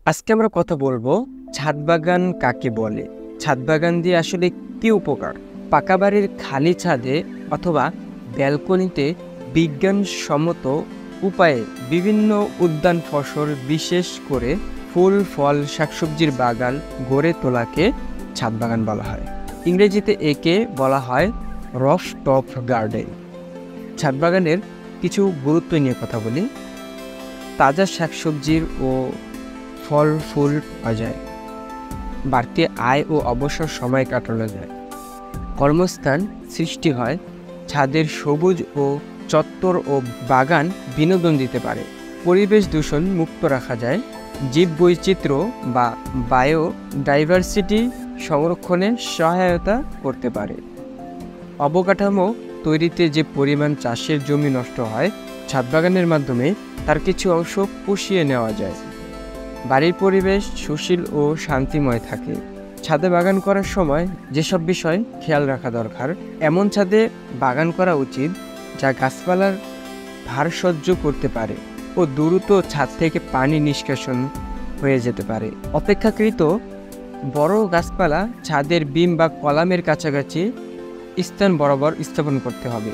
আজকে আমরা কথা বলবো ছাদ বাগান কাকে বলে, ছাদ বাগান দিয়ে আসলে কি উপকার। পাকা বাড়ির খালি ছাদে অথবা ব্যালকনিতে বিজ্ঞানসম্মত উপায়ে বিভিন্ন উদ্যান ফসল, বিশেষ করে ফুল, ফল, শাকসবজির বাগান গড়ে তোলাকে ছাদ বাগান বলা হয়। ইংরেজিতে একে বলা হয় রফটপ গার্ডেন। ছাদ বাগানের কিছু গুরুত্ব নিয়ে কথা বলি। তাজা শাকসবজির ও ফল ফুল পাওয়া যায়, বাড়তি আয় ও অবসর সময় কাটানো যায়, কর্মস্থান সৃষ্টি হয়, ছাদের সবুজ ও চত্বর ও বাগান বিনোদন দিতে পারে, পরিবেশ দূষণ মুক্ত রাখা যায়, জীব বৈচিত্র্য বা বায়োডাইভার্সিটি সংরক্ষণে সহায়তা করতে পারে। অবকাঠামো তৈরিতে যে পরিমাণ চাষের জমি নষ্ট হয়, ছাদ বাগানের মাধ্যমে তার কিছু অংশ পুষিয়ে নেওয়া যায়। বাড়ির পরিবেশ সুশীল ও শান্তিময় থাকে। ছাদে বাগান করার সময় যেসব বিষয় খেয়াল রাখা দরকার, এমন ছাদে বাগান করা উচিত যা গাছপালার ভার সহ্য করতে পারে ও দ্রুত ছাদ থেকে পানি নিষ্কাশন হয়ে যেতে পারে। অপেক্ষাকৃত বড় গাছপালা ছাদের বিম বা কলামের কাছাকাছি স্থান বরাবর স্থাপন করতে হবে।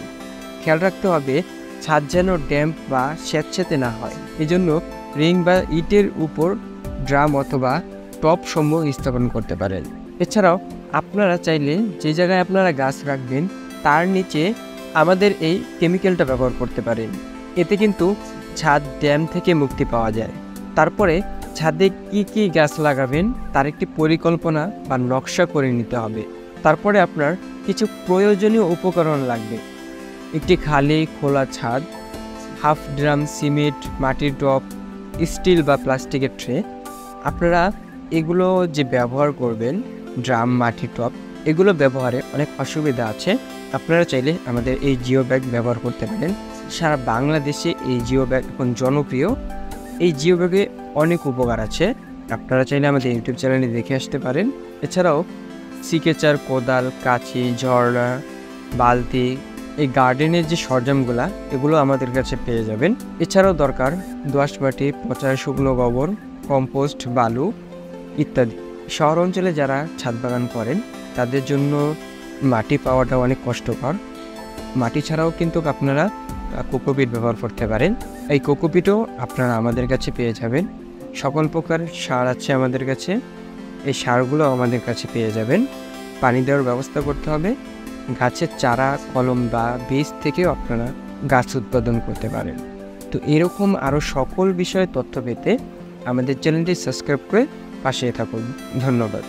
খেয়াল রাখতে হবে ছাদ যেন ড্যাম্প বা স্যাঁতসেঁতে না হয়। এজন্য রিং বা ইটের উপর ড্রাম অথবা টপ সমূহ স্থাপন করতে পারেন। এছাড়াও আপনারা চাইলে যে জায়গায় আপনারা গাছ রাখবেন তার নিচে আমাদের এই কেমিক্যালটা ব্যবহার করতে পারেন। এতে কিন্তু ছাদ ড্যাম থেকে মুক্তি পাওয়া যায়। তারপরে ছাদে কি কি গাছ লাগাবেন তার একটি পরিকল্পনা বা নকশা করে নিতে হবে। তারপরে আপনার কিছু প্রয়োজনীয় উপকরণ লাগবে। একটি খালি খোলা ছাদ, হাফ ড্রাম সিমেন্ট, মাটির টব, স্টিল বা প্লাস্টিকের ট্রে। আপনারা এগুলো যে ব্যবহার করবেন, ড্রাম, মাটির টব, এগুলো ব্যবহারে অনেক অসুবিধা আছে। আপনারা চাইলে আমাদের এই জিও ব্যাগ ব্যবহার করতে পারেন। সারা বাংলাদেশে এই জিও ব্যাগ এখন জনপ্রিয়। এই জিও ব্যাগে অনেক উপকার আছে, আপনারা চাইলে আমাদের ইউটিউব চ্যানেলে দেখে আসতে পারেন। এছাড়াও সিকেচার, কোদাল, কাঁচি, ঝর্ণা, বালতি, এই গার্ডেনের যে সরঞ্জামগুলো এগুলো আমাদের কাছে পেয়ে যাবেন। এছাড়াও দরকার দোআঁশ মাটি, পচা শুকনো গোবর, কম্পোস্ট, বালু ইত্যাদি। শহর অঞ্চলে যারা ছাদ বাগান করেন তাদের জন্য মাটি পাওয়াটা অনেক কষ্টকর। মাটি ছাড়াও কিন্তু আপনারা কোকোপিট ব্যবহার করতে পারেন। এই কোকোপিটও আপনারা আমাদের কাছে পেয়ে যাবেন। সকল প্রকার সার আছে আমাদের কাছে, এই সারগুলো আমাদের কাছে পেয়ে যাবেন। পানি দেওয়ার ব্যবস্থা করতে হবে। গাছের চারা, কলম বা বীজ থেকেও আপনারা গাছ উৎপাদন করতে পারেন। তো এরকম আরও সকল বিষয়ে তথ্য পেতে আমাদের চ্যানেলটি সাবস্ক্রাইব করে পাশে থাকুন। ধন্যবাদ।